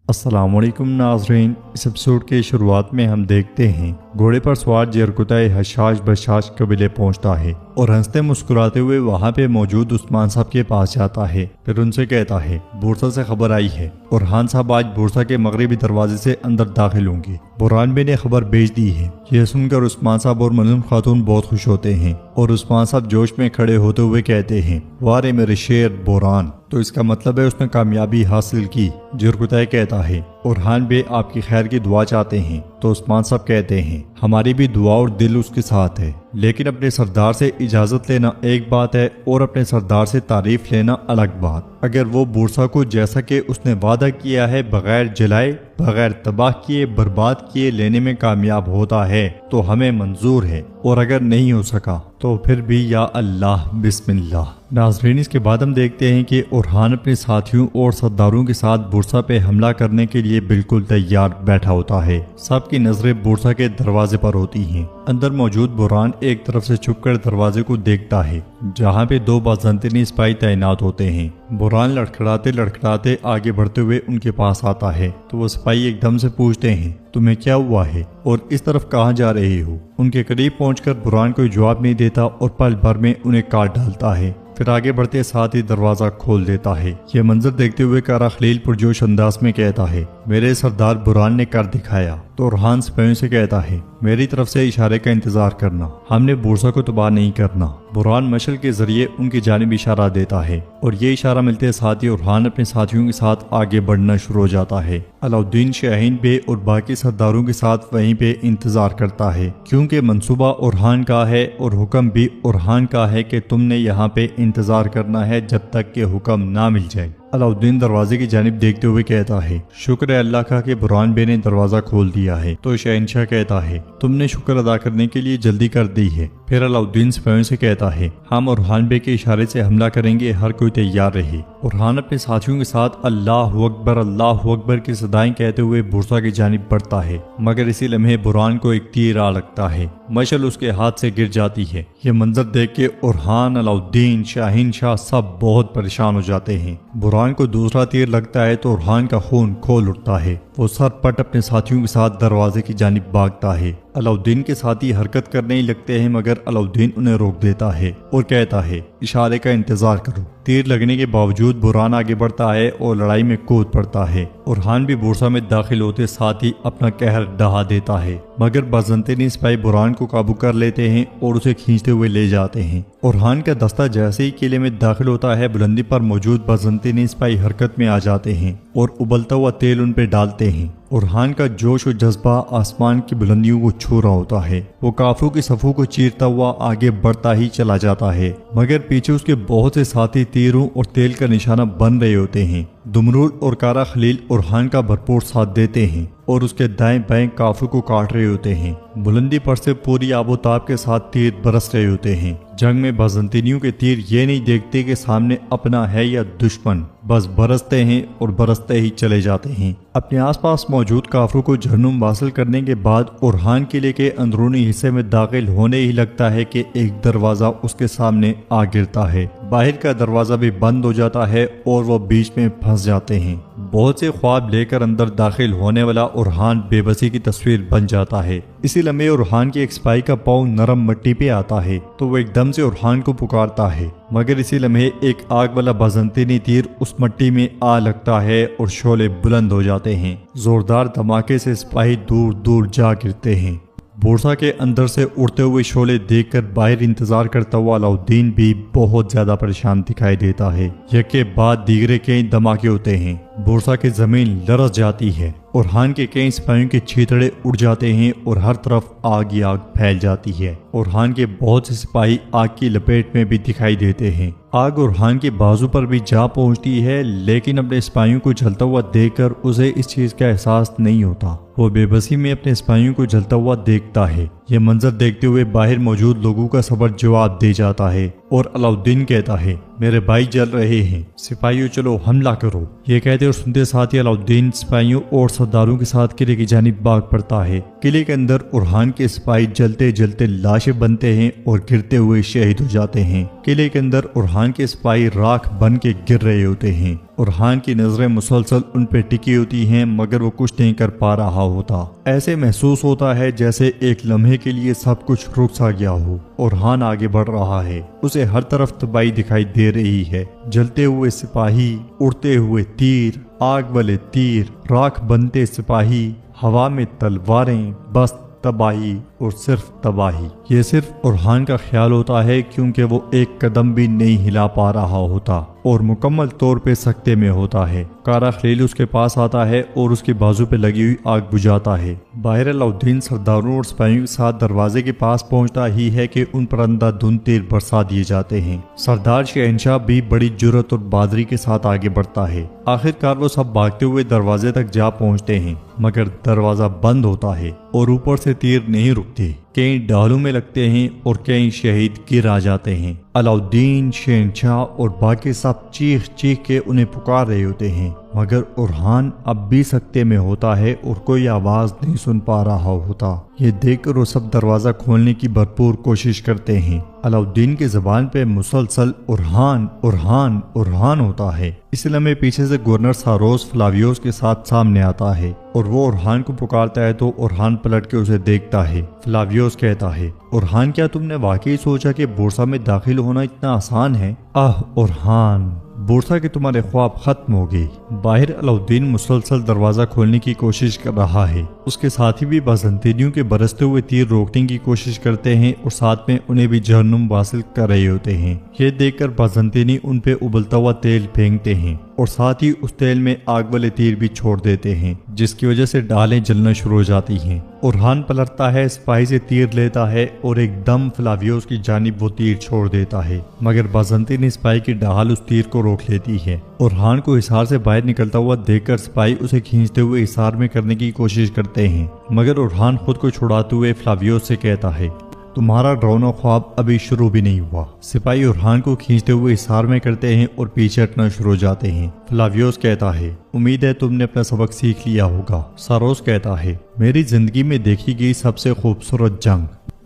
السلام علیکم ناظرین، اس ایپیسوڈ کے شروعات میں ہم دیکھتے ہیں گھوڑے پر سوار جرگتائے حشاش بشاش قبیلے پہنچتا ہے اور ہنستے مسکراتے ہوئے وہاں پہ موجود عثمان صاحب کے پاس جاتا ہے۔ پھر ان سے کہتا ہے بورسا سے خبر آئی ہے اور خان صاحب آج بورسا کے مغربی دروازے سے اندر داخل ہوں گے۔ برہان بے نے خبر بھیج دی ہے۔ یہ سن کر عثمان صاحب اور منظم خاتون بہت خوش ہوتے ہیں اور عثمان صاحب جوش میں کھڑے ہوتے ہوئے کہتے ہیں وارے میرے شیر بوران، تو اس کا مطلب ہے اس نے کامیابی حاصل کی۔ جرگتائے کہتا ہے برہان بے آپ کی خیر کی دعا چاہتے ہیں، تو عثمان صاحب کہتے ہیں ہماری بھی دعا اور دل اس کے ساتھ ہے، لیکن اپنے سردار سے اجازت لینا ایک بات ہے اور اپنے سردار سے تعریف لینا الگ بات۔ اگر وہ بورسا کو جیسا کہ اس نے وعدہ کیا ہے بغیر جلائے، بغیر تباہ کیے، برباد کیے لینے میں کامیاب ہوتا ہے تو ہمیں منظور ہے، اور اگر نہیں ہو سکا تو پھر بھی یا اللہ بسم اللہ۔ ناظرین، اس کے بعد ہم دیکھتے ہیں کہ اورحان اپنے ساتھیوں اور سرداروں کے ساتھ بورسا پہ حملہ کرنے کے لیے بالکل تیار بیٹھا ہوتا ہے۔ سب کی نظریں بورسا کے دروازے پر ہوتی ہیں۔ اندر موجود برہان ایک طرف سے چھپ کر دروازے کو دیکھتا ہے جہاں پہ دو بازنطینی سپاہی تعینات ہوتے ہیں۔ برہان لڑکھڑاتے لڑکھڑاتے آگے بڑھتے ہوئے ان کے پاس آتا ہے تو وہ سپاہی ایک دم سے پوچھتے ہیں تمہیں کیا ہوا ہے اور اس طرف کہاں جا رہے ہو؟ ان کے قریب پہنچ کر برہان کوئی جواب نہیں دیتا اور پل بھر میں انہیں کاٹ ڈالتا ہے، پھر آگے بڑھتے ساتھ ہی دروازہ کھول دیتا ہے۔ یہ منظر دیکھتے ہوئے کارا خلیل پرجوش انداز میں کہتا ہے میرے سردار برہان نے کر دکھایا، تو اورحان سپاہیوں سے کہتا ہے میری طرف سے اشارے کا انتظار کرنا، ہم نے بورسا کو تباہ نہیں کرنا۔ برہان مشل کے ذریعے ان کی جانب اشارہ دیتا ہے اور یہ اشارہ ملتے ساتھ ہی اورحان اپنے ساتھیوں کے ساتھ آگے بڑھنا شروع ہو جاتا ہے۔ علاؤالدین شاہین بے اور باقی سرداروں کے ساتھ وہیں پہ انتظار کرتا ہے، کیونکہ منصوبہ اورحان کا ہے اور حکم بھی اورحان کا ہے کہ تم نے یہاں پہ انتظار کرنا ہے جب تک کہ حکم نہ مل جائے۔ علاؤالدین دروازے کی جانب دیکھتے ہوئے کہتا ہے شکر ہے اللہ کا کہ برہان بے نے دروازہ کھول دیا ہے۔ تو شہنشاہ کہتا ہے تم نے شکر ادا کرنے کے لیے جلدی کر دی ہے۔ پھر علاؤالدین سپاہیوں سے کہتا ہے ہم اورحان بے کے اشارے سے حملہ کریں گے، ہر کوئی تیار رہے۔ اورحان اپنے ساتھیوں کے ساتھ اللہ اکبر کی صدائیں کہتے ہوئے بورسا کی جانب بڑھتا ہے، مگر اسی لمحے برہان کو ایک تیر آ لگتا ہے، مشل اس کے ہاتھ سے گر جاتی ہے۔ یہ منظر دیکھ کے اورحان، علاؤالدین، شاہین شاہ سب بہت پریشان ہو جاتے ہیں۔ برہان کو دوسرا تیر لگتا ہے تو اورحان کا خون کھول اٹھتا ہے، وہ سر پٹ اپنے ساتھیوں کے ساتھ دروازے کی جانب بھاگتا ہے۔ علاؤالدین کے ساتھی حرکت کرنے ہی لگتے ہیں مگر علاؤالدین انہیں روک دیتا ہے اور کہتا ہے اشارے کا انتظار کرو۔ تیر لگنے کے باوجود برہان آگے بڑھتا ہے اور لڑائی میں کود پڑتا ہے۔ اورحان بھی بورسا میں داخل ہوتے ساتھ ہی اپنا قہر ڈھا دیتا ہے، مگر بازنطینی سپاہی برہان کو قابو کر لیتے ہیں اور اسے کھینچتے ہوئے لے جاتے ہیں۔ اورحان کا دستہ جیسے ہی قلعے میں داخل ہوتا ہے بلندی پر موجود بازنطینی سپاہی حرکت میں آ جاتے ہیں اور ابلتا ہوا تیل ان پہ ڈالتے ہیں۔ اورحان کا جوش و جذبہ آسمان کی بلندیوں کو چھو رہا ہوتا ہے، وہ کافروں کی صفوں کو چیرتا ہوا آگے بڑھتا ہی چلا جاتا ہے، مگر پیچھے اس کے بہت سے ساتھی تیروں اور تیل کا نشانہ بن رہے ہوتے ہیں۔ دمرول اور کارا خلیل اورحان کا بھرپور ساتھ دیتے ہیں اور اس کے دائیں بائیں کافروں کو کاٹ رہے ہوتے ہیں۔ بلندی پر سے پوری آب و تاب کے ساتھ تیر برس رہے ہوتے ہیں۔ جنگ میں بازنطینیوں کے تیر یہ نہیں دیکھتے کہ سامنے اپنا ہے یا دشمن، بس برستے ہیں اور برستے ہی چلے جاتے ہیں۔ اپنے آس پاس موجود کافروں کو جہنم واصل کرنے کے بعد اورحان قلعے کے اندرونی حصے میں داخل ہونے ہی لگتا ہے کہ ایک دروازہ اس کے سامنے آ گرتا ہے، باہر کا دروازہ بھی بند ہو جاتا ہے اور وہ بیچ میں پھنس جاتے ہیں۔ بہت سے خواب لے کر اندر داخل ہونے والا اورحان بے بسی کی تصویر بن جاتا ہے۔ اسی لمحے اورحان کی ایک سپاہی کا پاؤں نرم مٹی پہ آتا ہے تو وہ ایک دم سے اورحان کو پکارتا ہے، مگر اسی لمحے ایک آگ والا بازنطینی تیر اس مٹی میں آ لگتا ہے اور شعلے بلند ہو جاتے ہیں۔ زوردار دھماکے سے سپاہی دور دور جا گرتے ہیں۔ بورسا کے اندر سے اڑتے ہوئے شعلے دیکھ کر باہر انتظار کرتا ہوا علاؤالدین بھی بہت زیادہ پریشان دکھائی دیتا ہے۔ یک کے بعد دیگرے کئی دھماکے ہوتے ہیں، بورسا کی زمین لرز جاتی ہے، اورحان کے کئی سپاہیوں کے چھیتڑے اڑ جاتے ہیں اور ہر طرف آگ ہی آگ پھیل جاتی ہے۔ اورحان کے بہت سے سپاہی آگ کی لپیٹ میں بھی دکھائی دیتے ہیں۔ آگ اورحان کے بازو پر بھی جا پہنچتی ہے، لیکن اپنے سپاہیوں کو جلتا ہوا دیکھ کر اسے اس چیز کا احساس نہیں ہوتا، وہ بے بسی میں اپنے سپاہیوں کو جلتا ہوا دیکھتا ہے۔ یہ منظر دیکھتے ہوئے باہر موجود لوگوں کا صبر جواب دے جاتا ہے اور علاؤالدین کہتا ہے میرے بھائی جل رہے ہیں، سپاہیوں چلو حملہ کرو۔ یہ کہتے اور سنتے ساتھ ہی علاؤالدین سپاہیوں اور سرداروں کے ساتھ قلعے کی جانب بھاگ پڑتا ہے۔ قلعے کے اندر اورحان کے سپاہی جلتے جلتے لاشیں بنتے ہیں اور گرتے ہوئے شہید ہو جاتے ہیں۔ قلعے کے اندر اورحان کے سپاہی راکھ بن کے گر رہے ہوتے ہیں۔ اورحان کی نظریں مسلسل ان پہ ٹکی ہوتی ہیں مگر وہ کچھ نہیں کر پا رہا ہوتا۔ ایسے محسوس ہوتا ہے جیسے ایک لمحے کے لیے سب کچھ رک سا گیا ہو۔ اورحان آگے بڑھ رہا ہے، اسے ہر طرف تباہی دکھائی دے رہی ہے، جلتے ہوئے سپاہی، اڑتے ہوئے تیر، آگ والے تیر، راکھ بنتے سپاہی، ہوا میں تلواریں، بس تباہی اور صرف تباہی۔ یہ صرف اورحان کا خیال ہوتا ہے کیونکہ وہ ایک قدم بھی نہیں ہلا پا رہا ہوتا اور مکمل طور پہ سکتے میں ہوتا ہے۔ کارا خلیل اس کے پاس آتا ہے اور اس کے بازو پہ لگی ہوئی آگ بجھاتا ہے۔ باہر علاؤالدین سرداروں اور سپاہیوں کے ساتھ دروازے کے پاس پہنچتا ہی ہے کہ ان پر اندھا دھند تیر برسا دیے جاتے ہیں۔ سردار شہنشاہ بھی بڑی جرأت اور بہادری کے ساتھ آگے بڑھتا ہے۔ آخر کار وہ سب بھاگتے ہوئے دروازے تک جا پہنچتے ہیں مگر دروازہ بند ہوتا ہے اور اوپر سے تیر نہیں رکتے۔ کئی ڈالوں میں لگتے ہیں اور کئی شہید گر آ جاتے ہیں۔ علاؤالدین، شہنشاہ اور باقی سب چیخ چیخ کے انہیں پکار رہے ہوتے ہیں مگر اورحان اب بھی سکتے میں ہوتا ہے اور کوئی آواز نہیں سن پا رہا ہوتا۔ یہ دیکھ کر وہ سب دروازہ کھولنے کی بھرپور کوشش کرتے ہیں۔ علاؤالدین کی زبان پہ مسلسل اورحان اورحان اورحان ہوتا ہے۔ اس لمحے پیچھے سے گورنر ساروس فلاویوس کے ساتھ سامنے آتا ہے اور وہ اورحان کو پکارتا ہے تو اورحان پلٹ کے اسے دیکھتا ہے۔ فلاویوس کہتا ہے، اورحان کیا تم نے واقعی سوچا کہ بورسا میں داخل ہونا اتنا آسان ہے؟ اورحان، بورسا کے تمہارے خواب ختم ہو گئے۔ باہر علاؤالدین مسلسل دروازہ کھولنے کی کوشش کر رہا ہے۔ اس کے ساتھی بھی بازنطینیوں کے برستے ہوئے تیر روکنے کی کوشش کرتے ہیں اور ساتھ میں انہیں بھی جہنم واصل کر رہے ہوتے ہیں۔ یہ دیکھ کر بازنطینی ان پہ ابلتا ہوا تیل پھینکتے ہیں اور ساتھ ہی اس تیل میں آگ والے تیر بھی چھوڑ دیتے ہیں جس کی وجہ سے ڈالیں جلنا شروع ہو جاتی ہیں۔ اورحان پلٹتا ہے، سپاہی سے تیر لیتا ہے اور ایک دم فلاویوس کی جانب وہ تیر چھوڑ دیتا ہے مگر بازنطینی سپاہی کی ڈھال اس تیر کو روک لیتی ہے۔ اورحان کو حصار سے باہر نکلتا ہوا دیکھ کر سپاہی اسے کھینچتے ہوئے حصار میں کرنے کی کوشش کرتے ہیں مگر اورحان خود کو چھڑاتے ہوئے فلاویوس سے کہتا ہے، تمہارا ڈراؤنا خواب ابھی شروع بھی نہیں ہوا۔ سپاہی اورحان کو کھینچتے ہوئے حصار میں کرتے ہیں اور پیچھے ہٹنا شروع ہو جاتے ہیں۔ فلاویوس کہتا ہے، امید ہے تم نے اپنا سبق سیکھ لیا ہوگا۔ ساروس کہتا ہے، میری زندگی میں دیکھی گئی سب سے خوبصورت جنگ۔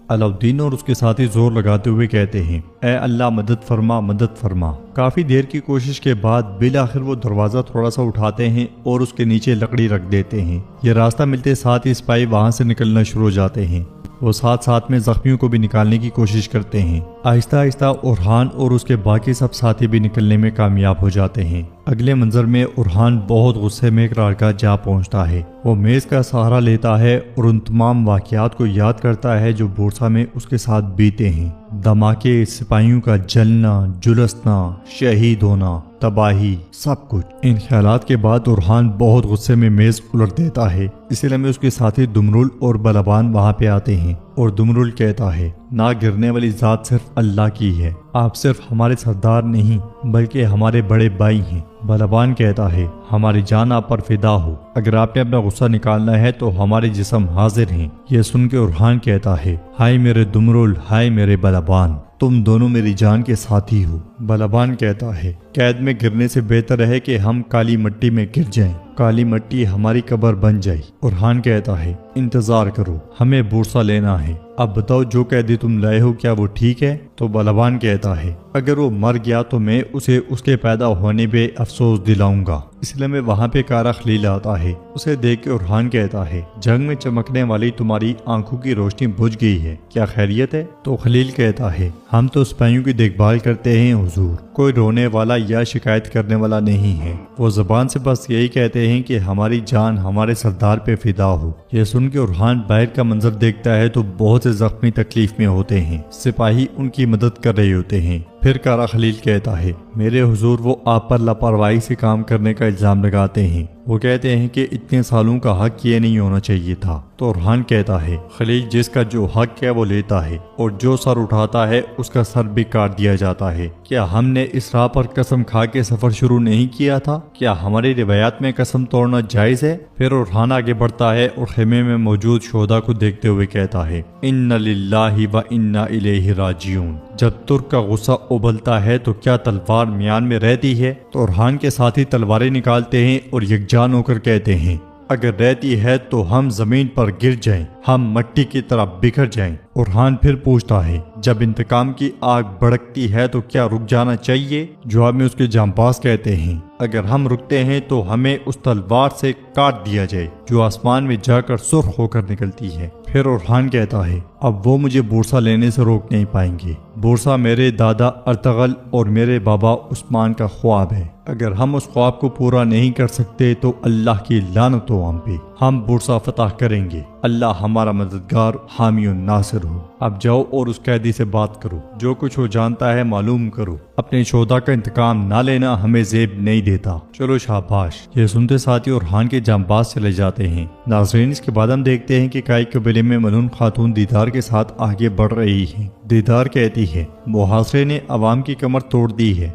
علاؤالدین اور اس کے ساتھی زور لگاتے ہوئے کہتے ہیں، اے اللہ مدد فرما، مدد فرما۔ کافی دیر کی کوشش کے بعد بالآخر وہ دروازہ تھوڑا سا اٹھاتے ہیں اور اس کے نیچے لکڑی رکھ دیتے ہیں۔ یہ راستہ ملتے ساتھ ہی سپاہی وہاں سے نکلنا شروع ہو جاتے ہیں۔ وہ ساتھ میں زخمیوں کو بھی نکالنے کی کوشش کرتے ہیں۔ آہستہ آہستہ اورحان اور اس کے باقی سب ساتھی بھی نکلنے میں کامیاب ہو جاتے ہیں۔ اگلے منظر میں اورحان بہت غصے میں کراڑکا جا پہنچتا ہے۔ وہ میز کا سہارا لیتا ہے اور ان تمام واقعات کو یاد کرتا ہے جو بورسا میں اس کے ساتھ بیتے ہیں۔ دھماکے، سپاہیوں کا جلنا، جلسنا، شہید ہونا، تباہی، سب کچھ۔ ان خیالات کے بعد اورحان بہت غصے میں میز الٹ دیتا ہے۔ اسی لمحے اس کے ساتھی دمرل اور بلبان وہاں پہ آتے ہیں اور دمرل کہتا ہے، نہ گرنے والی ذات صرف اللہ کی ہے، آپ صرف ہمارے سردار نہیں بلکہ ہمارے بڑے بھائی ہیں۔ بلبان کہتا ہے، ہماری جان آپ پر فدا ہو، اگر آپ نے اپنا غصہ نکالنا ہے تو ہمارے جسم حاضر ہیں۔ یہ سن کے اورحان کہتا ہے، ہائے میرے دمرل، ہائے میرے بلبان، تم دونوں میری جان کے ساتھی ہو۔ بلبان کہتا ہے، قید میں گرنے سے بہتر ہے کہ ہم کالی مٹی میں گر جائیں، کالی مٹی ہماری قبر بن جائے۔ اورحان کہتا ہے، انتظار کرو، ہمیں بورسا لینا ہے، اب بتاؤ جو قیدی تم لائے ہو کیا وہ ٹھیک ہے؟ تو بلبان کہتا ہے، اگر وہ مر گیا تو میں اسے اس کے پیدا ہونے پہ افسوس دلاؤں گا۔ اس لیے میں وہاں پہ کارا خلیل آتا ہے، اسے دیکھ کے اورحان کہتا ہے، جنگ میں چمکنے والی تمہاری آنکھوں کی روشنی بجھ گئی ہے، کیا خیریت ہے؟ تو خلیل کہتا ہے، ہم تو سپاہیوں کی دیکھ بھال کرتے ہیں حضور، کوئی رونے والا یا شکایت کرنے والا نہیں ہے۔ وہ زبان سے بس یہی کہتے ہیں کہ ہماری جان ہمارے سردار پہ فدا ہو۔ یہ سن کے اورحان باہر کا منظر دیکھتا ہے تو بہت سے زخمی تکلیف میں ہوتے ہیں، سپاہی ان کی مدد کر رہے ہوتے ہیں۔ پھر کارا خلیل کہتا ہے، میرے حضور وہ آپ پر لاپرواہی سے کام کرنے کا الزام لگاتے ہیں، وہ کہتے ہیں کہ اتنے سالوں کا حق یہ نہیں ہونا چاہیے تھا۔ تو اورحان کہتا ہے، خلیل جس کا جو حق ہے وہ لیتا ہے اور جو سر اٹھاتا ہے اس کا سر بھی کاٹ دیا جاتا ہے۔ کیا ہم نے اس راہ پر قسم کھا کے سفر شروع نہیں کیا تھا؟ کیا ہماری روایات میں قسم توڑنا جائز ہے؟ پھر اورحان آگے بڑھتا ہے اور خیمے میں موجود شہداء کو دیکھتے ہوئے کہتا ہے، اِنَّ لِلَّهِ وَإِنَّا إِلَيْهِ راجعون۔ جب ترک کا غصہ ابلتا ہے تو کیا تلوار میان میں رہتی ہے؟ تو اورحان کے ساتھی تلواریں نکالتے ہیں اور یکجان ہو کر کہتے ہیں، اگر رہتی ہے تو ہم زمین پر گر جائیں، ہم مٹی کی طرح بکھر جائیں۔ اورحان پھر پوچھتا ہے جب انتقام کی آگ بھڑکتی ہے تو کیا رک جانا چاہیے؟ جواب میں اس کے جانباز کہتے ہیں اگر ہم رکتے ہیں تو ہمیں اس تلوار سے کاٹ دیا جائے جو آسمان میں جا کر سرخ ہو کر نکلتی ہے۔ پھر اورحان کہتا ہے اب وہ مجھے بورسا لینے سے روک نہیں پائیں گے۔ بورسا میرے دادا ارطغرل اور میرے بابا عثمان کا خواب ہے، اگر ہم اس خواب کو پورا نہیں کر سکتے تو اللہ کی لعنت ہو ہم پہ، ہم بورسا فتح کریں گے۔ اللہ ہمارا مددگار حامی و ناصر ہو۔ اب جاؤ اور اس قیدی سے بات کرو، جو کچھ وہ جانتا ہے معلوم کرو، اپنے شہداء کا انتقام نہ لینا ہمیں زیب نہیں دیتا۔ چلو شاباش۔ یہ سنتے ساتھی اورحان کے جانباز چلے جاتے ہیں۔ ناظرین اس کے بعد ہم دیکھتے ہیں کہ کائی قبیلے میں ملعون خاتون دیدار کے ساتھ آگے بڑھ رہی ہے۔ دیدار کہتی ہے محاصرے نے عوام کی کمر توڑ دی ہے۔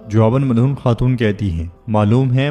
جواباً ملعون خاتون کہتی ہیں معلوم ہے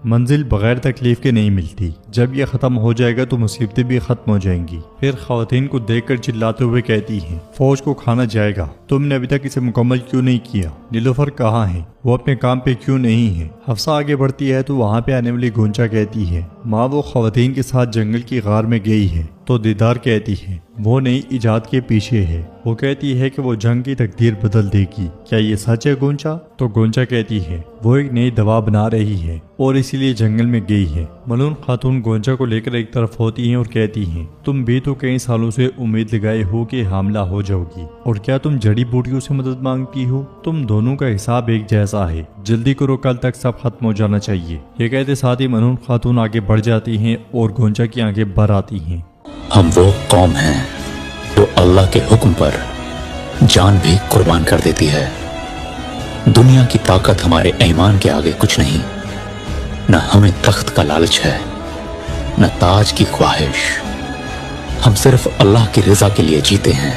منزل بغیر تکلیف کے نہیں ملتی، جب یہ ختم ہو جائے گا تو مصیبتیں بھی ختم ہو جائیں گی۔ پھر خواتین کو دیکھ کر چلاتے ہوئے کہتی ہیں فوج کو کھانا جائے گا، تم نے ابھی تک اسے مکمل کیوں نہیں کیا؟ نیلوفر کہاں ہے؟ وہ اپنے کام پہ کیوں نہیں ہے؟ حفصہ آگے بڑھتی ہے تو وہاں پہ آنے والی گونچا کہتی ہے ماں وہ خواتین کے ساتھ جنگل کی غار میں گئی ہے۔ تو دیدار کہتی ہے وہ نئی ایجاد کے پیچھے ہے، وہ کہتی ہے کہ وہ جنگ کی تقدیر بدل دے گی، کیا یہ سچ ہے گونچا؟ تو گونچا کہتی ہے وہ ایک نئی دوا بنا رہی ہے اور اسی لیے جنگل میں گئی ہے۔ ملعون خاتون گونچا کو لے کر ایک طرف ہوتی ہیں اور کہتی ہیں تم بھی تو کئی سالوں سے امید لگائے ہو کہ حاملہ ہو جاؤ گی، اور کیا تم جڑی بوٹیوں سے مدد مانگتی ہو؟ تم دونوں کا حساب ایک جیسا ہے، جلدی کرو کل تک سب ختم ہو جانا چاہیے۔ یہ کہتے ساتھ ہی ملعون خاتون آگے بڑھ جاتی ہیں اور گونچا کی آنکھیں بھر آتی ہیں۔ ہم وہ قوم ہیں جو اللہ کے حکم پر جان بھی قربان کر دیتی ہے۔ دنیا کی طاقت ہمارے ایمان کے آگے کچھ نہیں، نہ ہمیں تخت کا لالچ ہے، نہ تاج کی خواہش، ہم صرف اللہ کی رضا کے لیے جیتے ہیں۔